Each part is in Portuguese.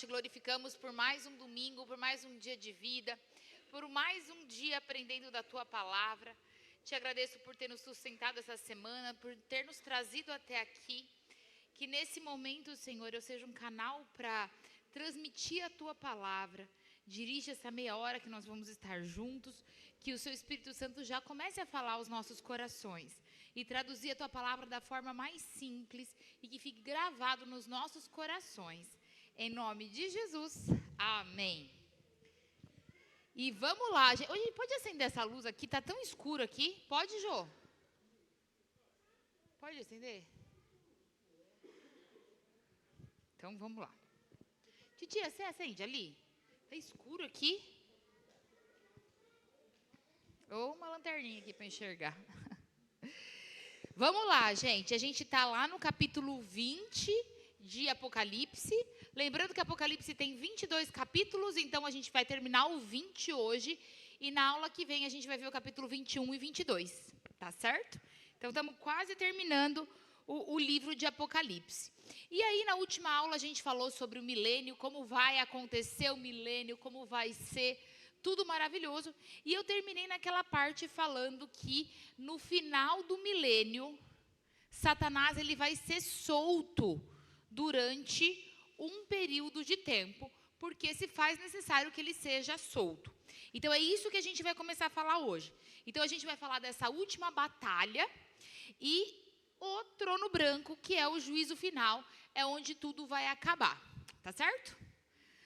te glorificamos por mais um domingo, por mais um dia de vida, por mais um dia aprendendo da Tua palavra. Te agradeço por ter nos sustentado essa semana, por ter nos trazido até aqui. Que nesse momento, Senhor, eu seja um canal para transmitir a Tua palavra. Dirige essa meia hora que nós vamos estar juntos, que o Seu Espírito Santo já comece a falar aos nossos corações e traduzir a Tua palavra da forma mais simples e que fique gravado nos nossos corações. Em nome de Jesus, amém. E vamos lá, gente. Hoje pode acender essa luz aqui, tá tão escuro aqui. Pode, Jô? Pode acender? Então vamos lá. Titia, você acende ali? Tá escuro aqui. Ou uma lanterninha aqui para enxergar. Vamos lá, gente. A gente está lá no capítulo 20 de Apocalipse. Lembrando que Apocalipse tem 22 capítulos, então a gente vai terminar o 20 hoje. E na aula que vem a gente vai ver o capítulo 21 e 22. Tá certo? Então estamos quase terminando o livro de Apocalipse. E aí na última aula a gente falou sobre o milênio, como vai acontecer o milênio, como vai ser tudo maravilhoso. E eu terminei naquela parte falando que no final do milênio, Satanás ele vai ser solto durante um período de tempo, porque se faz necessário que ele seja solto. Então é isso que a gente vai começar a falar hoje. Então a gente vai falar dessa última batalha e o trono branco, que é o juízo final, é onde tudo vai acabar. Tá certo?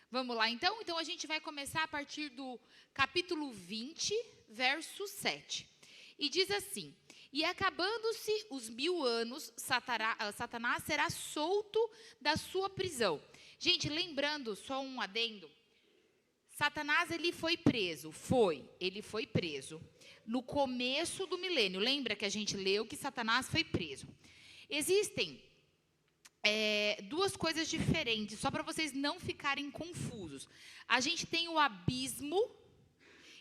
Vamos lá, então? Então, a gente vai começar a partir do capítulo 20, verso 7. E diz assim: e acabando-se os 1000 anos, Satanás será solto da sua prisão. Gente, lembrando, só um adendo. Satanás, ele foi preso. Ele foi preso no começo do milênio. Lembra que a gente leu que Satanás foi preso. Existem duas coisas diferentes, só para vocês não ficarem confusos. A gente tem o abismo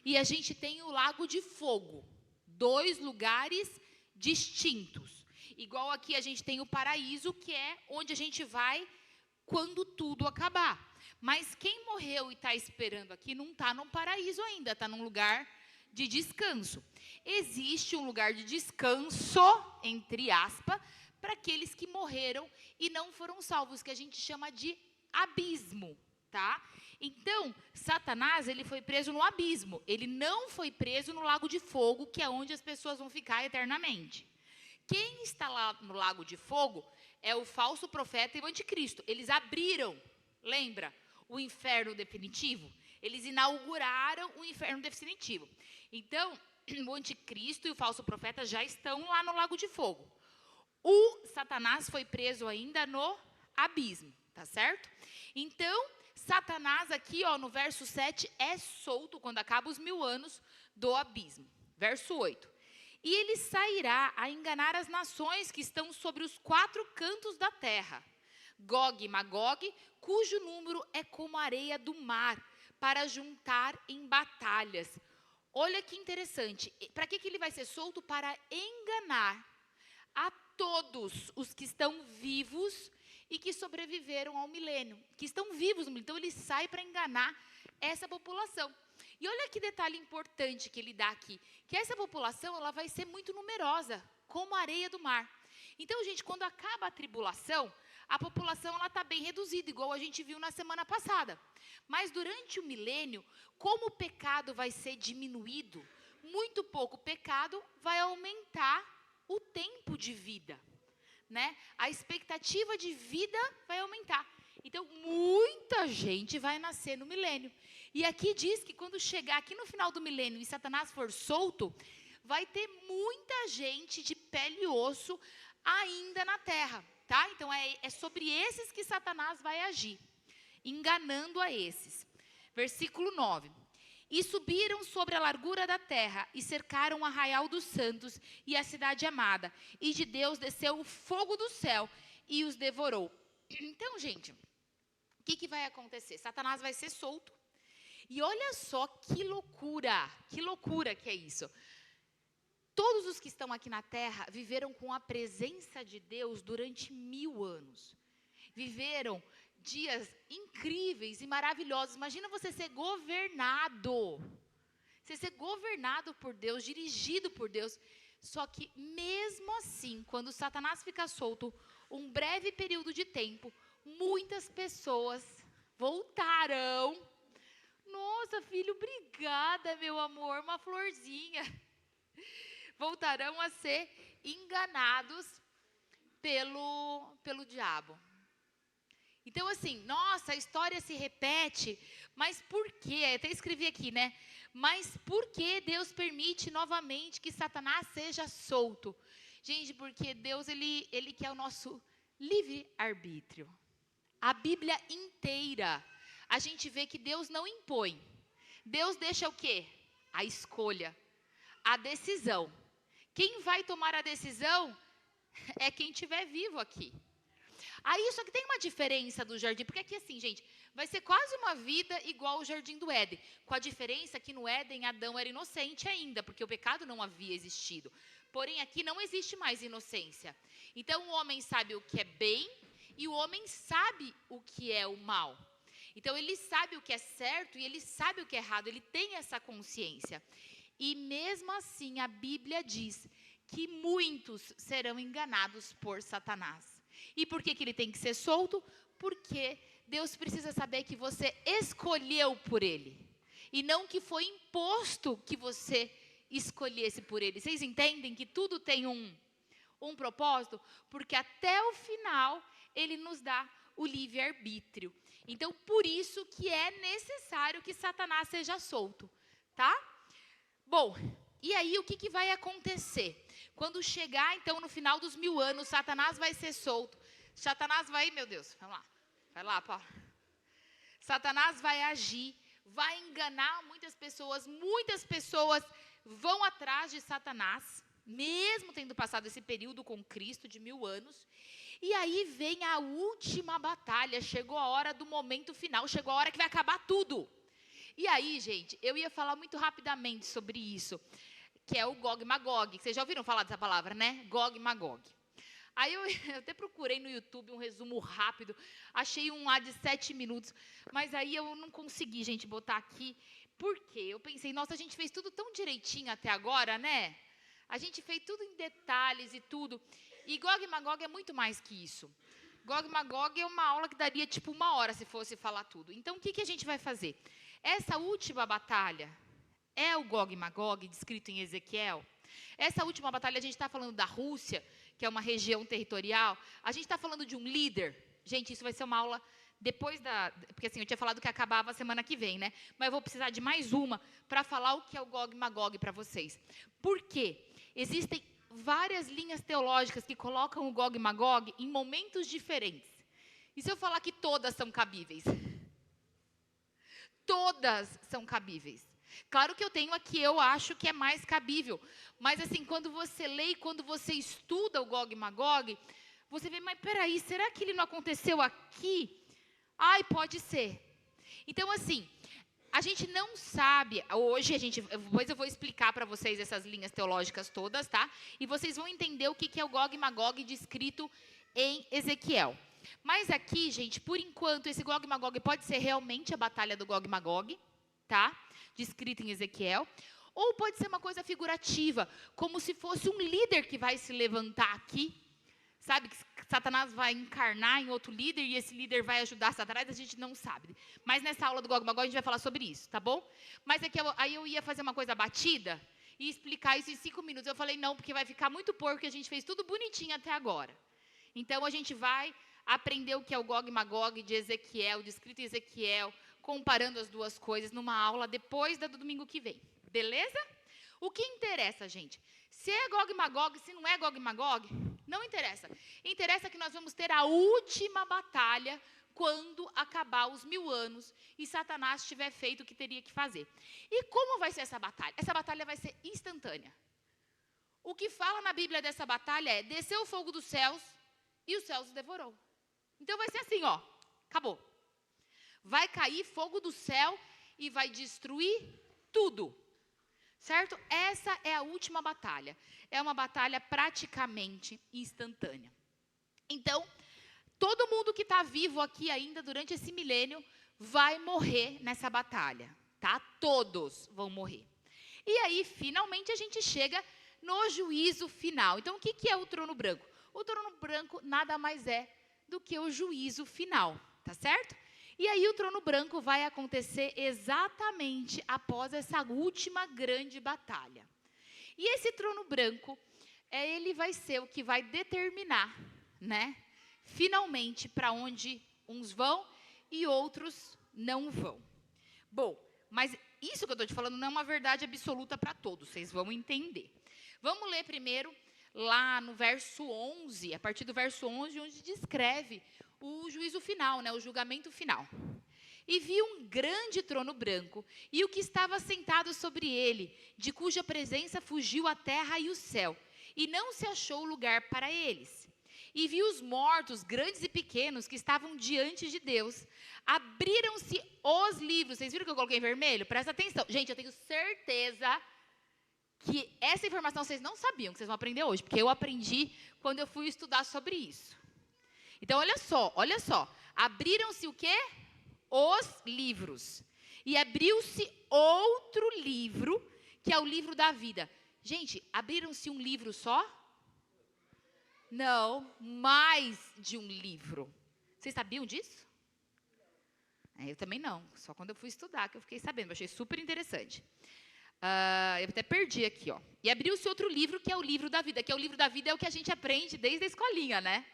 e a gente tem o lago de fogo. 2 lugares distintos. Igual aqui a gente tem o paraíso, que é onde a gente vai quando tudo acabar. Mas quem morreu e está esperando aqui não está num paraíso ainda, está num lugar de descanso. Existe um lugar de descanso, entre aspas, para aqueles que morreram e não foram salvos, que a gente chama de abismo, tá? Então, Satanás, ele foi preso no abismo. Ele não foi preso no lago de fogo, que é onde as pessoas vão ficar eternamente. Quem está lá no lago de fogo é o falso profeta e o anticristo. Eles abriram, lembra, o inferno definitivo? Eles inauguraram o inferno definitivo. Então, o anticristo e o falso profeta já estão lá no lago de fogo. O Satanás foi preso ainda no abismo, tá certo? Então, Satanás aqui, ó, no verso 7, é solto quando acaba os 1000 anos do abismo. Verso 8. E ele sairá a enganar as nações que estão sobre os 4 cantos da terra, Gog e Magog, cujo número é como a areia do mar, para juntar em batalhas. Olha que interessante. Para que ele vai ser solto? Para enganar a todos os que estão vivos e que sobreviveram ao milênio, que estão vivos. Então, ele sai para enganar essa população. E olha que detalhe importante que ele dá aqui, que essa população ela vai ser muito numerosa, como a areia do mar. Então, gente, quando acaba a tribulação, a população está bem reduzida, igual a gente viu na semana passada. Mas durante o milênio, como o pecado vai ser diminuído, muito pouco pecado vai aumentar o tempo de vida, né? A expectativa de vida vai aumentar. Então, muita gente vai nascer no milênio. E aqui diz que quando chegar aqui no final do milênio e Satanás for solto, vai ter muita gente de pele e osso ainda na terra, tá? Então, é sobre esses que Satanás vai agir, enganando a esses. Versículo 9. E subiram sobre a largura da terra, e cercaram o arraial dos santos e a cidade amada. E de Deus desceu o fogo do céu e os devorou. Então, gente, o que vai acontecer? Satanás vai ser solto. E olha só que loucura que é isso. Todos os que estão aqui na terra viveram com a presença de Deus durante 1000 anos. Viveram dias incríveis e maravilhosos. Imagina você ser governado. Você ser governado por Deus, dirigido por Deus. Só que mesmo assim, quando Satanás fica solto, um breve período de tempo, muitas pessoas voltarão. Nossa, filho, obrigada, meu amor, uma florzinha. Voltarão a ser enganados pelo diabo. Então, assim, nossa, a história se repete, mas por quê? Eu até escrevi aqui, né? Mas por que Deus permite novamente que Satanás seja solto? Gente, porque Deus, ele quer o nosso livre-arbítrio. A Bíblia inteira, a gente vê que Deus não impõe. Deus deixa o quê? A escolha, a decisão. Quem vai tomar a decisão é quem estiver vivo aqui. Aí, só que tem uma diferença do jardim, porque aqui assim, gente, vai ser quase uma vida igual ao jardim do Éden, com a diferença que no Éden Adão era inocente ainda, porque o pecado não havia existido. Porém, aqui não existe mais inocência. Então, o homem sabe o que é bem e o homem sabe o que é o mal. Então, ele sabe o que é certo e ele sabe o que é errado, ele tem essa consciência. E mesmo assim, a Bíblia diz que muitos serão enganados por Satanás. E por que ele tem que ser solto? Porque Deus precisa saber que você escolheu por ele. E não que foi imposto que você escolhesse por ele. Vocês entendem que tudo tem um propósito? Porque até o final, ele nos dá o livre-arbítrio. Então, por isso que é necessário que Satanás seja solto, tá? Bom, e aí o que vai acontecer? Quando chegar, então, no final dos 1000 anos, Satanás vai ser solto. Satanás vai, meu Deus, vamos lá. Vai lá, Paulo. Satanás vai agir, vai enganar muitas pessoas. Muitas pessoas vão atrás de Satanás, mesmo tendo passado esse período com Cristo de 1000 anos. E aí vem a última batalha. Chegou a hora do momento final. Chegou a hora que vai acabar tudo. E aí, gente, eu ia falar muito rapidamente sobre isso, que é o Gog e Magog. Vocês já ouviram falar dessa palavra, né? Gog e Magog. Aí eu até procurei no YouTube um resumo rápido, achei um lá de 7 minutos, mas aí eu não consegui, gente, botar aqui. Por quê? Eu pensei, nossa, a gente fez tudo tão direitinho até agora, né? A gente fez tudo em detalhes e tudo. E Gog e Magog é muito mais que isso. Gog e Magog é uma aula que daria tipo 1 hora se fosse falar tudo. Então, o que a gente vai fazer? Essa última batalha é o Gog e Magog, descrito em Ezequiel. Essa última batalha, a gente está falando da Rússia, que é uma região territorial. A gente está falando de um líder. Gente, isso vai ser uma aula depois da... Porque assim, eu tinha falado que acabava a semana que vem, né? Mas eu vou precisar de mais uma para falar o que é o Gog e Magog para vocês. Por quê? Existem várias linhas teológicas que colocam o Gog e Magog em momentos diferentes. E se eu falar que todas são cabíveis? Todas são cabíveis. Claro que eu tenho a que eu acho que é mais cabível. Mas assim, quando você lê e quando você estuda o Gog e Magog, você vê, mas peraí, será que ele não aconteceu aqui? Ai, pode ser. Então assim, a gente não sabe, hoje depois eu vou explicar para vocês essas linhas teológicas todas, tá? E vocês vão entender o que é o Gog e Magog descrito em Ezequiel. Mas aqui, gente, por enquanto, esse Gog e Magog pode ser realmente a batalha do Gog e Magog, tá? Descrita em Ezequiel. Ou pode ser uma coisa figurativa, como se fosse um líder que vai se levantar aqui. Sabe, que Satanás vai encarnar em outro líder e esse líder vai ajudar Satanás, a gente não sabe. Mas nessa aula do Gog e Magog a gente vai falar sobre isso, tá bom? Mas aqui aí eu ia fazer uma coisa batida e explicar isso em 5 minutos. Eu falei, não, porque vai ficar muito porco, porque a gente fez tudo bonitinho até agora. Então a gente vai aprender o que é o Gog e Magog de Ezequiel, descrito em Ezequiel, comparando as duas coisas numa aula depois do domingo que vem. Beleza? O que interessa, gente? Se é Gog e Magog, se não é Gog e Magog, não interessa. Interessa que nós vamos ter a última batalha quando acabar os 1000 anos e Satanás tiver feito o que teria que fazer. E como vai ser essa batalha? Essa batalha vai ser instantânea. O que fala na Bíblia dessa batalha é: desceu o fogo dos céus e os céus os devorou. Então vai ser assim, ó, acabou. Vai cair fogo do céu e vai destruir tudo. Certo? Essa é a última batalha. É uma batalha praticamente instantânea. Então, Todo mundo que está vivo aqui ainda durante esse milênio vai morrer nessa batalha, tá? Todos vão morrer. E aí, finalmente, a gente chega no juízo final. Então, o que é o trono branco? O trono branco nada mais é do que o juízo final, tá certo? E aí, o trono branco vai acontecer exatamente após essa última grande batalha. E esse trono branco, ele vai ser o que vai determinar, né? Finalmente, para onde uns vão e outros não vão. Bom, mas isso que eu estou te falando não é uma verdade absoluta para todos, vocês vão entender. Vamos ler primeiro lá no verso 11, a partir do verso 11, onde descreve o juízo final, né, o julgamento final. E vi um grande trono branco, e o que estava sentado sobre ele, de cuja presença fugiu a terra e o céu, e não se achou lugar para eles. E vi os mortos, grandes e pequenos, que estavam diante de Deus. Abriram-se os livros. Vocês viram que eu coloquei em vermelho? Presta atenção. Gente, eu tenho certeza que essa informação vocês não sabiam, que vocês vão aprender hoje, porque eu aprendi quando eu fui estudar sobre isso. Então, olha só. Abriram-se o quê? Os livros. E abriu-se outro livro, que é o livro da vida. Gente, abriram-se um livro só? Não, mais de um livro. Vocês sabiam disso? Eu também não, só quando eu fui estudar que eu fiquei sabendo, eu achei super interessante. Eu até perdi aqui, ó. E abriu-se outro livro, que é o livro da vida, que é o livro da vida, é o que a gente aprende desde a escolinha, né?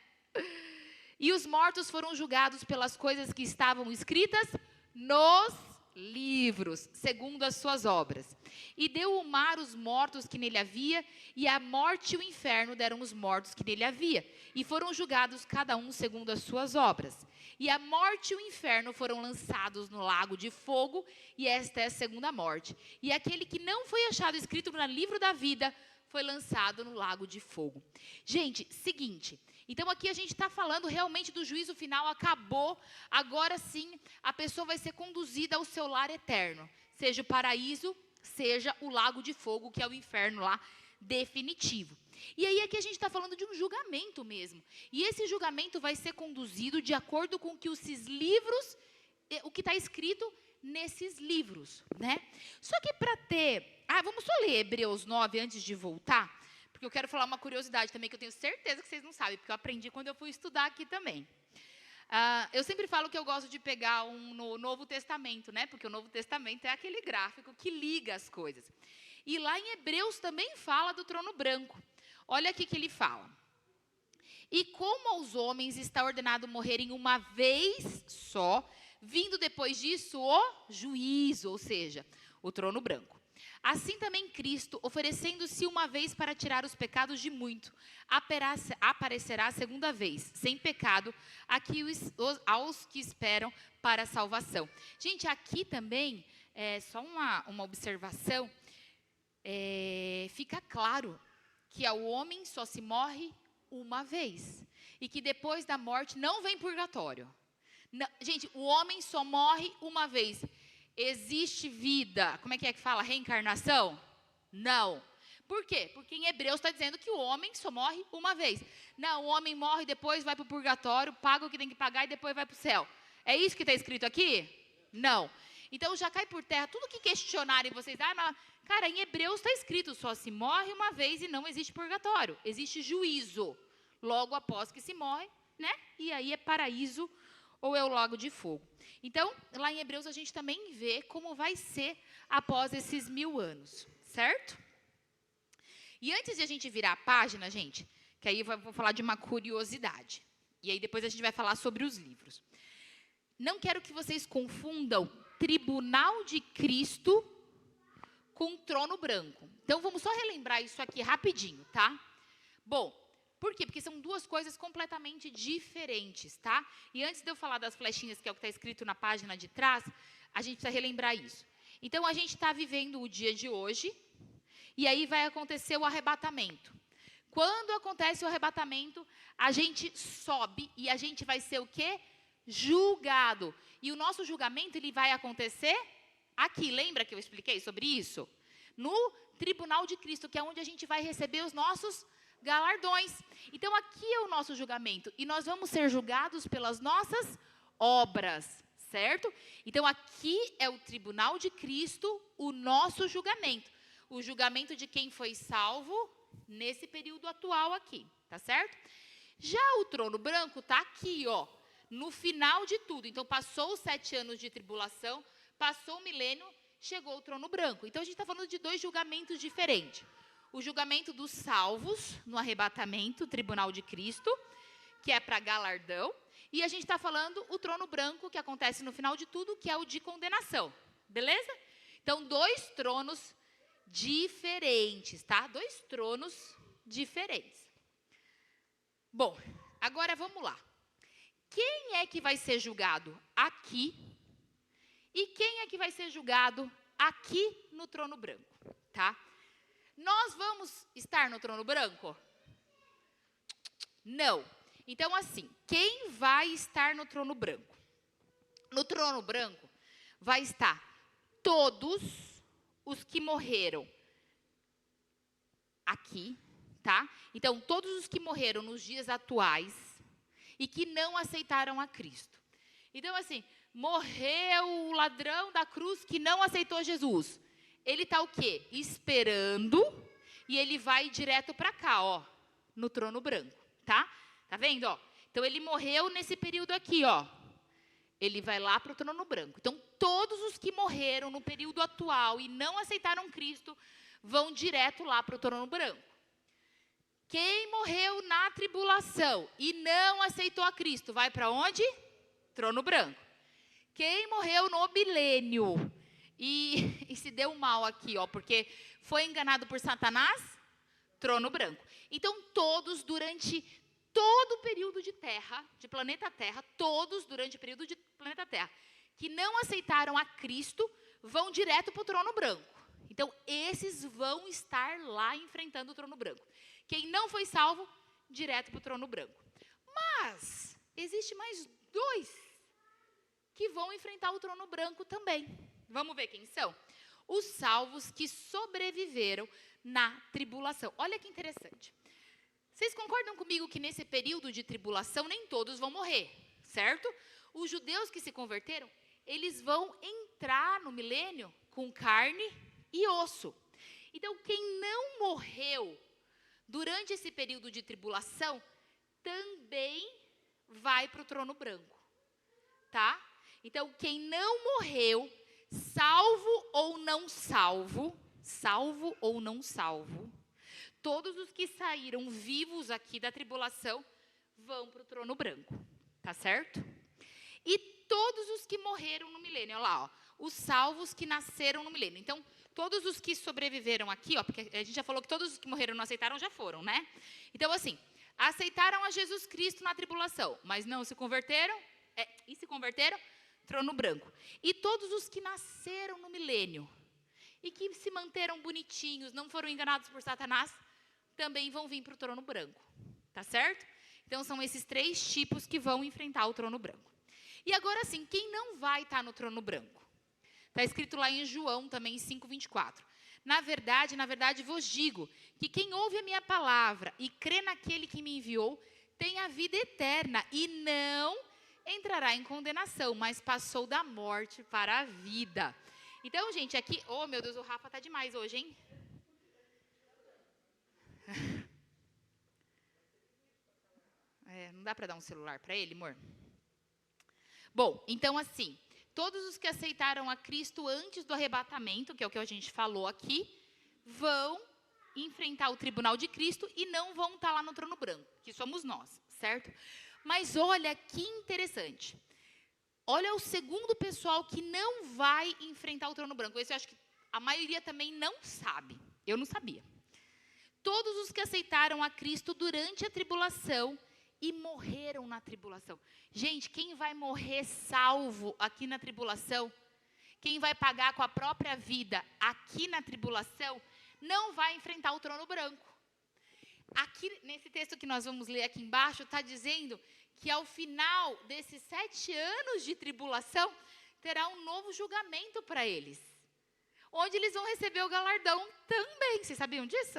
E os mortos foram julgados pelas coisas que estavam escritas nos livros, segundo as suas obras. E deu o mar os mortos que nele havia, e a morte e o inferno deram os mortos que nele havia. E foram julgados cada um segundo as suas obras. E a morte e o inferno foram lançados no lago de fogo, e esta é a segunda morte. E aquele que não foi achado escrito no livro da vida foi lançado no lago de fogo. Gente, seguinte, então aqui a gente está falando realmente do juízo final, acabou, agora sim a pessoa vai ser conduzida ao seu lar eterno, seja o paraíso, seja o lago de fogo, que é o inferno lá, definitivo. E aí aqui a gente está falando de um julgamento mesmo, e esse julgamento vai ser conduzido de acordo com que esses livros, o que está escrito nesses livros, né? Só que para ter... vamos só ler Hebreus 9 antes de voltar, porque eu quero falar uma curiosidade também, que eu tenho certeza que vocês não sabem, porque eu aprendi quando eu fui estudar aqui também. Eu sempre falo que eu gosto de pegar no Novo Testamento, né? Porque o Novo Testamento é aquele gráfico que liga as coisas. E lá em Hebreus também fala do trono branco. Olha aqui que ele fala. E como aos homens está ordenado morrerem uma vez só, vindo depois disso o juízo, ou seja, o trono branco. Assim também Cristo, oferecendo-se uma vez para tirar os pecados de muito, aparecerá a segunda vez, sem pecado, aos que esperam para a salvação. Gente, aqui também, só uma observação, fica claro que ao homem só se morre uma vez, e que depois da morte não vem purgatório. Não, gente, o homem só morre uma vez. Existe vida, como é que fala? Reencarnação? Não. Por quê? Porque em Hebreus está dizendo que o homem só morre uma vez. Não, o homem morre, depois vai para o purgatório, paga o que tem que pagar e depois vai para o céu. É isso que está escrito aqui? Não. Então já cai por terra tudo que questionarem vocês. Mas, cara, em Hebreus está escrito, só se morre uma vez e não existe purgatório. Existe juízo logo após que se morre, né? E aí é paraíso ou é o lago de fogo. Então, lá em Hebreus a gente também vê como vai ser após esses 1000 anos, certo? E antes de a gente virar a página, gente, que aí eu vou falar de uma curiosidade. E aí depois a gente vai falar sobre os livros. Não quero que vocês confundam tribunal de Cristo com trono branco. Então, vamos só relembrar isso aqui rapidinho, tá? Bom, por quê? Porque são duas coisas completamente diferentes, tá? E antes de eu falar das flechinhas, que é o que está escrito na página de trás, a gente precisa relembrar isso. Então, a gente está vivendo o dia de hoje, e aí vai acontecer o arrebatamento. Quando acontece o arrebatamento, a gente sobe e a gente vai ser o quê? Julgado. E o nosso julgamento, ele vai acontecer aqui. Lembra que eu expliquei sobre isso? No tribunal de Cristo, que é onde a gente vai receber os nossos galardões. Então, aqui é o nosso julgamento. E nós vamos ser julgados pelas nossas obras, certo? Então, aqui é o tribunal de Cristo, o nosso julgamento. O julgamento de quem foi salvo nesse período atual aqui, tá certo? Já o trono branco está aqui, ó, no final de tudo. Então, passou os 7 anos de tribulação, passou o milênio, chegou o trono branco. Então, a gente está falando de 2 julgamentos diferentes. O julgamento dos salvos no arrebatamento, tribunal de Cristo, que é para galardão. E a gente está falando o trono branco, que acontece no final de tudo, que é o de condenação. Beleza? Então, 2 tronos diferentes, tá? 2 tronos diferentes. Bom, agora vamos lá. Quem é que vai ser julgado aqui? E quem é que vai ser julgado aqui no trono branco, tá? Nós vamos estar no trono branco? Não. Então, assim, quem vai estar no trono branco? No trono branco vai estar todos os que morreram aqui, tá? Então, todos os que morreram nos dias atuais e que não aceitaram a Cristo. Então, assim, morreu o ladrão da cruz que não aceitou Jesus. Ele está o quê? Esperando, e ele vai direto para cá, ó, no trono branco, tá? Tá vendo, ó? Então, ele morreu nesse período aqui, ó. Ele vai lá para o trono branco. Então, todos os que morreram no período atual e não aceitaram Cristo, vão direto lá para o trono branco. Quem morreu na tribulação e não aceitou a Cristo, vai para onde? Trono branco. Quem morreu no milênio e se deu mal aqui, ó, porque foi enganado por Satanás, trono branco. Então, todos durante todo o período de terra, de planeta Terra, todos durante o período de planeta Terra, que não aceitaram a Cristo, vão direto para o trono branco. Então, esses vão estar lá enfrentando o trono branco. Quem não foi salvo, direto para o trono branco. Mas, existe mais 2 que vão enfrentar o trono branco também. Vamos ver quem são? Os salvos que sobreviveram na tribulação. Olha que interessante. Vocês concordam comigo que nesse período de tribulação nem todos vão morrer, certo? Os judeus que se converteram, eles vão entrar no milênio com carne e osso. Então, quem não morreu durante esse período de tribulação, também vai para o trono branco, tá? Então, quem não morreu, salvo ou não salvo, todos os que saíram vivos aqui da tribulação vão para o trono branco, tá certo? E todos os que morreram no milênio, olha lá, ó, os salvos que nasceram no milênio. Então, todos os que sobreviveram aqui, ó, porque a gente já falou que todos os que morreram não aceitaram, já foram, né? Então, assim, aceitaram a Jesus Cristo na tribulação, mas não se converteram, e se converteram, trono branco. E todos os que nasceram no milênio e que se manteram bonitinhos, não foram enganados por Satanás, também vão vir para o trono branco, tá certo? Então, são esses 3 tipos que vão enfrentar o trono branco. E agora sim, quem não vai estar no trono branco? Está escrito lá em João também, 5:24. Na verdade vos digo, que quem ouve a minha palavra e crê naquele que me enviou, tem a vida eterna e não entrará em condenação, mas passou da morte para a vida. Então, gente, aqui... Oh, meu Deus, o Rafa tá demais hoje, hein? Não dá para dar um celular para ele, amor? Bom, então assim, todos os que aceitaram a Cristo antes do arrebatamento, que é o que a gente falou aqui, vão enfrentar o tribunal de Cristo e não vão estar lá no trono branco, que somos nós, certo? Mas olha que interessante. Olha o segundo pessoal que não vai enfrentar o trono branco. Esse eu acho que a maioria também não sabe. Eu não sabia. Todos os que aceitaram a Cristo durante a tribulação e morreram na tribulação. Gente, quem vai morrer salvo aqui na tribulação, quem vai pagar com a própria vida aqui na tribulação, não vai enfrentar o trono branco. Aqui, nesse texto que nós vamos ler aqui embaixo, está dizendo que ao final desses 7 anos de tribulação, terá um novo julgamento para eles, onde eles vão receber o galardão também. Vocês sabiam disso?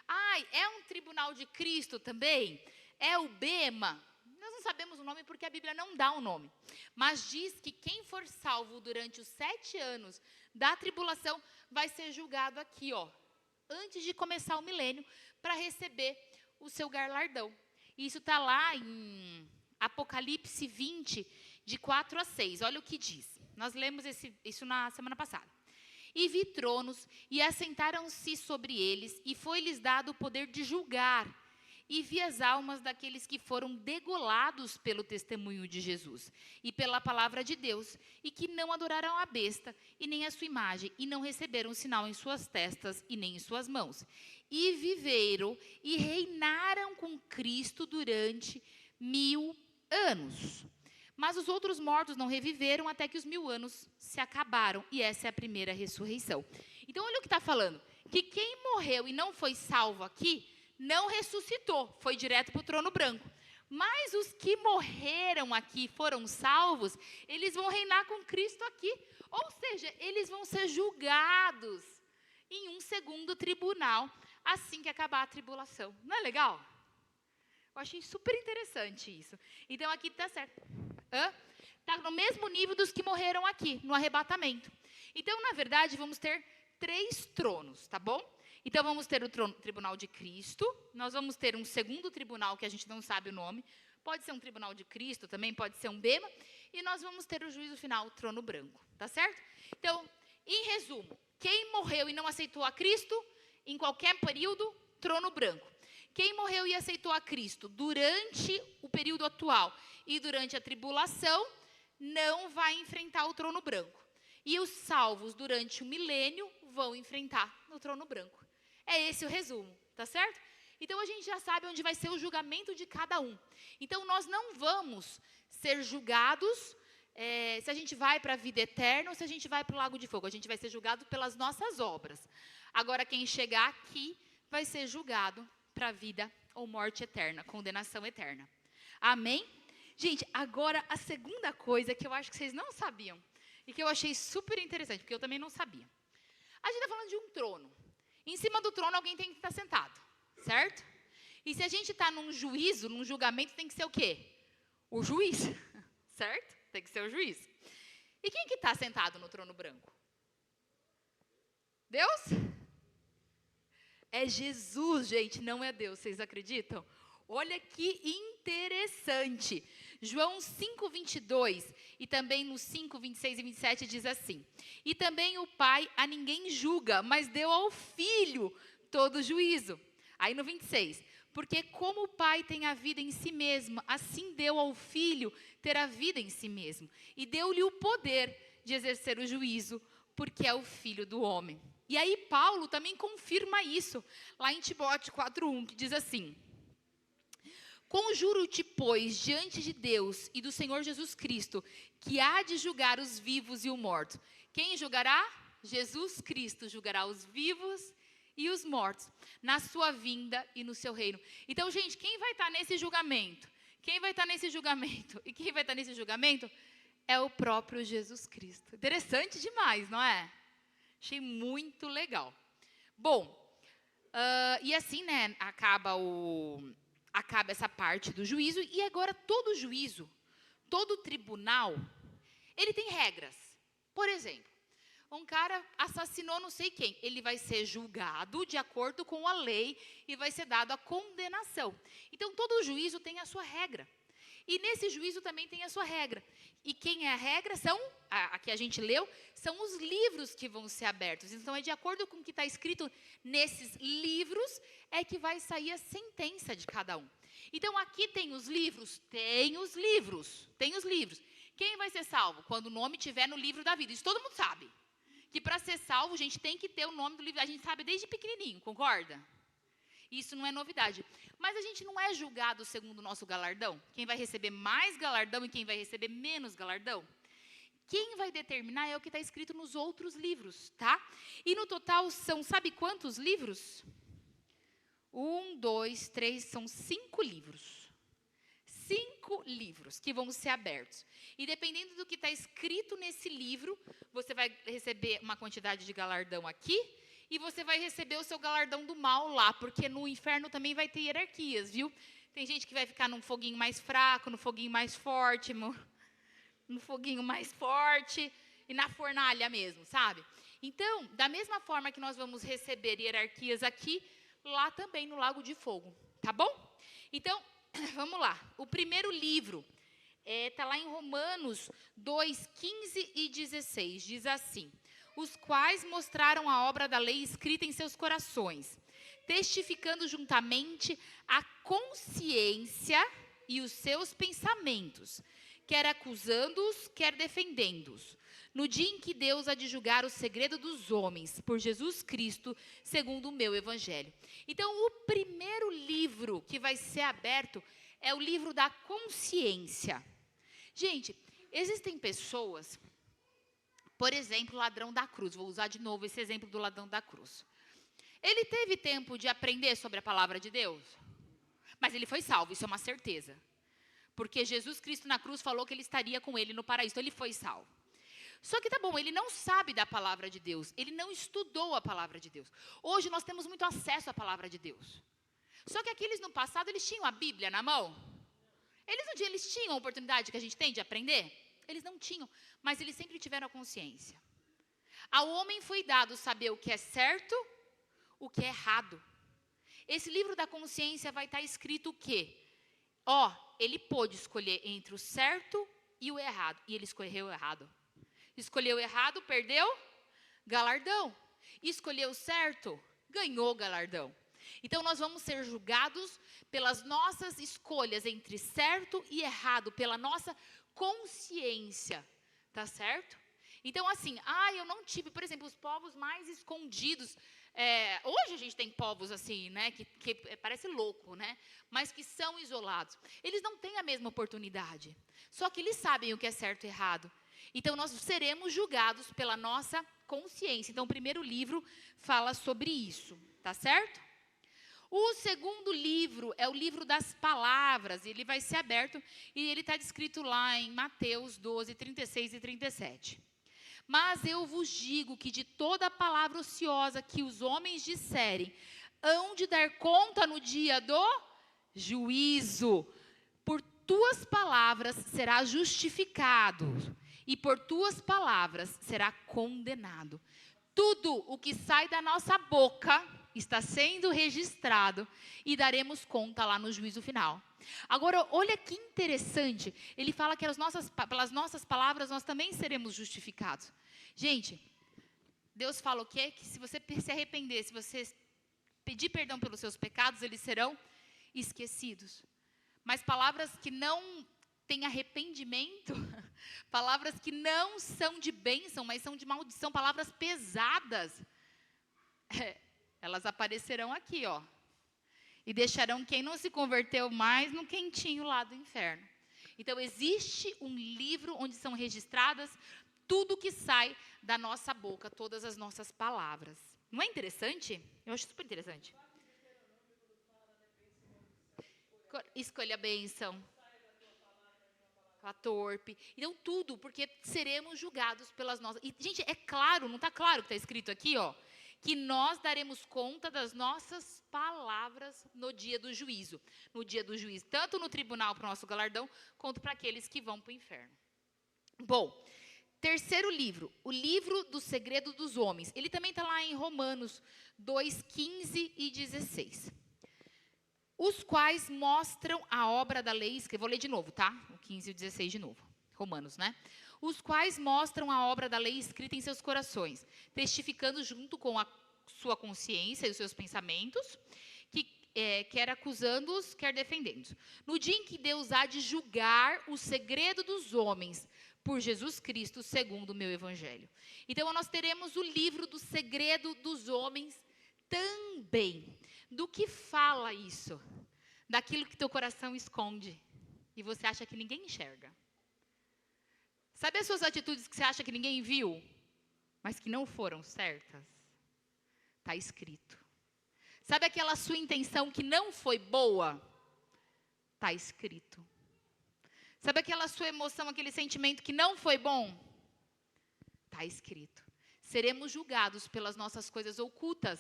Ai, é um tribunal de Cristo também? É o bema? Nós não sabemos o nome porque a Bíblia não dá o nome. Mas diz que quem for salvo durante os 7 anos da tribulação vai ser julgado aqui, ó, antes de começar o milênio, para receber o seu galardão. Isso está lá em Apocalipse 20, de 4 a 6. Olha o que diz. Nós lemos isso na semana passada. E vi tronos, e assentaram-se sobre eles, e foi-lhes dado o poder de julgar. E vi as almas daqueles que foram degolados pelo testemunho de Jesus e pela palavra de Deus, e que não adoraram a besta e nem a sua imagem, e não receberam sinal em suas testas e nem em suas mãos. E viveram e reinaram com Cristo durante 1000 anos. Mas os outros mortos não reviveram até que os 1000 anos se acabaram, e essa é a primeira ressurreição. Então olha o que está falando, que quem morreu e não foi salvo aqui, não ressuscitou, foi direto para o trono branco. Mas os que morreram aqui, foram salvos, eles vão reinar com Cristo aqui. Ou seja, eles vão ser julgados em um segundo tribunal, assim que acabar a tribulação. Não é legal? Eu achei super interessante isso. Então aqui está certo. Está no mesmo nível dos que morreram aqui, no arrebatamento. Então, na verdade, vamos ter 3 tronos, tá bom? Então, vamos ter o tribunal de Cristo, nós vamos ter um segundo tribunal, que a gente não sabe o nome, pode ser um tribunal de Cristo, também pode ser um bema, e nós vamos ter o juízo final, o trono branco, tá certo? Então, em resumo, quem morreu e não aceitou a Cristo, em qualquer período, trono branco. Quem morreu e aceitou a Cristo durante o período atual e durante a tribulação, não vai enfrentar o trono branco. E os salvos durante o milênio vão enfrentar o trono branco. É esse o resumo, tá certo? Então a gente já sabe onde vai ser o julgamento de cada um. Então nós não vamos ser julgados se a gente vai para a vida eterna ou se a gente vai para o lago de fogo. A gente vai ser julgado pelas nossas obras. Agora quem chegar aqui vai ser julgado para a vida ou morte eterna, condenação eterna. Amém? Gente, agora a segunda coisa que eu acho que vocês não sabiam e que eu achei super interessante, porque eu também não sabia. A gente está falando de um trono. Em cima do trono alguém tem que estar sentado, certo? E se a gente está num juízo, num julgamento, tem que ser o quê? O juiz, certo? Tem que ser o juiz. E quem que está sentado no trono branco? Deus? É Jesus, gente, não é Deus, vocês acreditam? Olha que interessante. João 5:22 e também no 5:26 e 27 diz assim: e também o Pai a ninguém julga, mas deu ao Filho todo juízo. Aí no 26, porque como o Pai tem a vida em si mesmo, assim deu ao Filho ter a vida em si mesmo. E deu-lhe o poder de exercer o juízo, porque é o Filho do homem. E aí Paulo também confirma isso, lá em Timóteo 4:1, que diz assim: conjuro-te, pois, diante de Deus e do Senhor Jesus Cristo, que há de julgar os vivos e os mortos. Quem julgará? Jesus Cristo julgará os vivos e os mortos, na sua vinda e no seu reino. Então, gente, quem vai estar nesse julgamento? Quem vai estar nesse julgamento? E quem vai estar nesse julgamento é o próprio Jesus Cristo. Interessante demais, não é? Achei muito legal. Bom, e assim, né, acaba essa parte do juízo, e agora todo juízo, todo tribunal, ele tem regras. Por exemplo, um cara assassinou não sei quem, ele vai ser julgado de acordo com a lei e vai ser dado a condenação. Então, todo juízo tem a sua regra. E nesse juízo também tem a sua regra. E quem é a regra a que a gente leu, são os livros que vão ser abertos. Então, é de acordo com o que está escrito nesses livros, é que vai sair a sentença de cada um. Então, aqui tem os livros? Tem os livros. Tem os livros. Quem vai ser salvo? Quando o nome estiver no livro da vida. Isso todo mundo sabe. Que para ser salvo, a gente tem que ter o nome do livro. A gente sabe desde pequenininho, concorda? Isso não é novidade. Mas a gente não é julgado segundo o nosso galardão? Quem vai receber mais galardão e quem vai receber menos galardão? Quem vai determinar é o que está escrito nos outros livros, tá? E no total são, sabe quantos livros? 1, 2, 3, são 5 livros. 5 livros que vão ser abertos. E dependendo do que está escrito nesse livro, você vai receber uma quantidade de galardão aqui e você vai receber o seu galardão do mal lá, porque no inferno também vai ter hierarquias, viu? Tem gente que vai ficar num foguinho mais fraco, no foguinho mais forte, no foguinho mais forte e na fornalha mesmo, sabe? Então, da mesma forma que nós vamos receber hierarquias aqui, lá também no lago de fogo, tá bom? Então, vamos lá. O primeiro livro está lá em Romanos 2, 15 e 16, diz assim: os quais mostraram a obra da lei escrita em seus corações, testificando juntamente a consciência e os seus pensamentos, quer acusando-os, quer defendendo-os, no dia em que Deus há de julgar o segredo dos homens, por Jesus Cristo, segundo o meu evangelho. Então, o primeiro livro que vai ser aberto é o livro da consciência. Gente, existem pessoas, por exemplo, o ladrão da cruz, vou usar de novo esse exemplo do ladrão da cruz. Ele teve tempo de aprender sobre a palavra de Deus, mas ele foi salvo, isso é uma certeza. Porque Jesus Cristo na cruz falou que ele estaria com ele no paraíso, então ele foi salvo. Só que tá bom, ele não sabe da palavra de Deus, ele não estudou a palavra de Deus. Hoje nós temos muito acesso à palavra de Deus. Só que aqueles no passado, eles tinham a Bíblia na mão? Eles tinham a oportunidade que a gente tem de aprender? Eles não tinham, mas eles sempre tiveram a consciência. Ao homem foi dado saber o que é certo, o que é errado. Esse livro da consciência vai estar escrito o quê? Ele pôde escolher entre o certo e o errado, e ele escolheu o errado. Escolheu o errado, perdeu galardão. Escolheu o certo, ganhou galardão. Então, nós vamos ser julgados pelas nossas escolhas entre certo e errado, pela nossa consciência, tá certo? Então, assim, eu não tive, por exemplo, os povos mais escondidos. Hoje a gente tem povos assim, né, que parece louco, né, mas que são isolados. Eles não têm a mesma oportunidade, só que eles sabem o que é certo e errado. Então, nós seremos julgados pela nossa consciência. Então, o primeiro livro fala sobre isso, tá certo? O segundo livro é o livro das palavras. Ele vai ser aberto e ele está descrito lá em Mateus 12, 36 e 37. Mas eu vos digo que de toda palavra ociosa que os homens disserem, hão de dar conta no dia do juízo. Por tuas palavras será justificado, e por tuas palavras será condenado. Tudo o que sai da nossa boca está sendo registrado e daremos conta lá no juízo final. Agora, olha que interessante, ele fala que pelas nossas palavras nós também seremos justificados. Gente, Deus fala o quê? Que se você se arrepender, se você pedir perdão pelos seus pecados, eles serão esquecidos. Mas palavras que não têm arrependimento, palavras que não são de bênção, mas são de maldição, palavras pesadas, elas aparecerão aqui, e deixarão quem não se converteu mais no quentinho lá do inferno. Então, existe um livro onde são registradas tudo que sai da nossa boca, todas as nossas palavras. Não é interessante? Eu acho super interessante. Escolha a bênção. A torpe. Então, tudo, porque seremos julgados pelas nossas... E, gente, é claro, não está claro que está escrito aqui, que nós daremos conta das nossas palavras no dia do juízo. No dia do juízo, tanto no tribunal para o nosso galardão, quanto para aqueles que vão para o inferno. Bom, terceiro livro, o livro do segredo dos homens. Ele também está lá em Romanos 2, 15 e 16. Os quais mostram a obra da lei, que eu vou ler de novo, tá? O 15 e o 16 de novo. Romanos, né? Os quais mostram a obra da lei escrita em seus corações, testificando junto com a sua consciência e os seus pensamentos, quer acusando-os, quer defendendo-os. No dia em que Deus há de julgar o segredo dos homens, por Jesus Cristo, segundo o meu evangelho. Então, nós teremos o livro do segredo dos homens também. Do que fala isso? Daquilo que teu coração esconde e você acha que ninguém enxerga. Sabe as suas atitudes que você acha que ninguém viu, mas que não foram certas? Está escrito. Sabe aquela sua intenção que não foi boa? Está escrito. Sabe aquela sua emoção, aquele sentimento que não foi bom? Está escrito. seremos julgados pelas nossas coisas ocultas,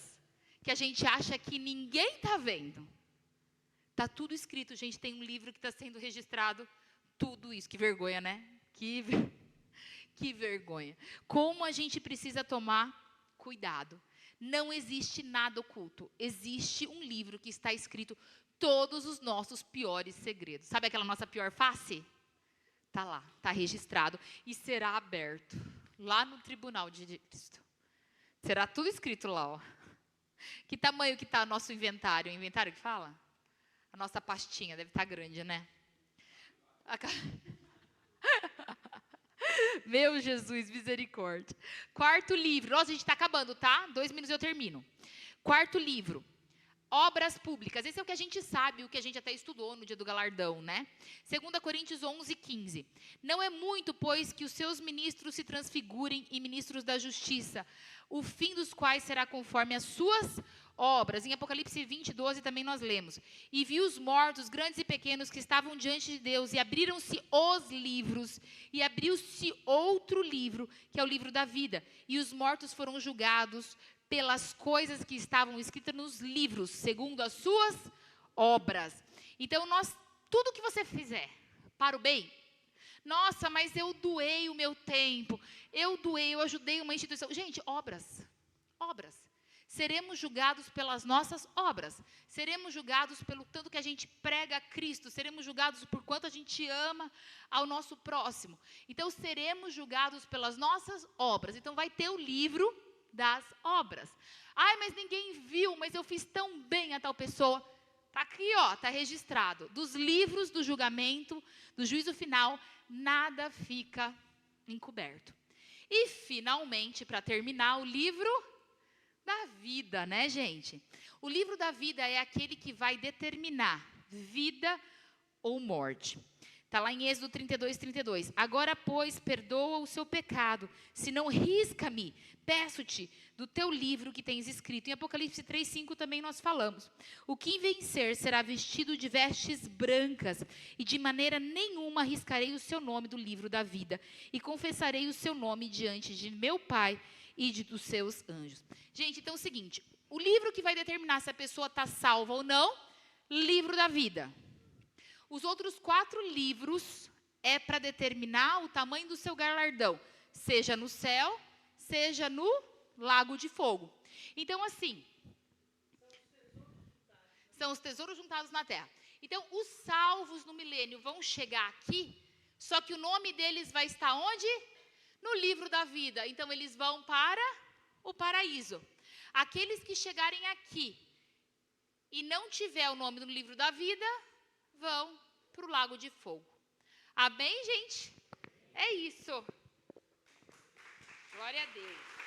que a gente acha que ninguém está vendo. Está tudo escrito, gente, tem um livro que está sendo registrado, tudo isso. Que vergonha, né? Que vergonha. Como a gente precisa tomar cuidado. Não existe nada oculto. Existe um livro que está escrito todos os nossos piores segredos. Sabe aquela nossa pior face? Está lá, está registrado e será aberto lá no tribunal de Cristo. Será tudo escrito lá, ó. Que tamanho que está nosso inventário? O inventário que fala? A nossa pastinha deve estar grande, né? Meu Jesus, misericórdia. Quarto livro. Nossa, a gente está acabando, tá? 2 minutos eu termino. Quarto livro. Obras públicas. Esse é o que a gente sabe, o que a gente até estudou no dia do galardão, né? 2 Coríntios 11:15. Não é muito, pois, que os seus ministros se transfigurem em ministros da justiça, o fim dos quais será conforme as suas obras. Em Apocalipse 20:12 também nós lemos. E vi os mortos, grandes e pequenos, que estavam diante de Deus, e abriram-se os livros, e abriu-se outro livro, que é o livro da vida. E os mortos foram julgados pelas coisas que estavam escritas nos livros, segundo as suas obras. Então, tudo que você fizer para o bem, nossa, mas eu doei o meu tempo, eu ajudei uma instituição. Gente, obras. Seremos julgados pelas nossas obras. Seremos julgados pelo tanto que a gente prega a Cristo. Seremos julgados por quanto a gente ama ao nosso próximo. Então, seremos julgados pelas nossas obras. Então, vai ter o livro das obras. Ai, mas ninguém viu, mas eu fiz tão bem a tal pessoa. Está aqui, ó, está registrado. Dos livros do julgamento, do juízo final, nada fica encoberto. E, finalmente, para terminar, o livro da vida, né, gente? O livro da vida é aquele que vai determinar vida ou morte. Está lá em Êxodo 32:32. Agora, pois, perdoa o seu pecado, senão risca-me, peço-te, do teu livro que tens escrito. Em Apocalipse 3:5 também nós falamos. O que vencer será vestido de vestes brancas, e de maneira nenhuma riscarei o seu nome do livro da vida, e confessarei o seu nome diante de meu Pai e dos seus anjos. Gente, então é o seguinte, o livro que vai determinar se a pessoa está salva ou não, livro da vida. Os outros 4 livros é para determinar o tamanho do seu galardão, seja no céu, seja no lago de fogo. Então, assim, são os tesouros juntados na terra. Então, os salvos no milênio vão chegar aqui, só que o nome deles vai estar onde? No livro da vida. Então, eles vão para o paraíso. Aqueles que chegarem aqui e não tiver o nome no livro da vida, vão para o lago de fogo. Amém, gente? É isso. Glória a Deus.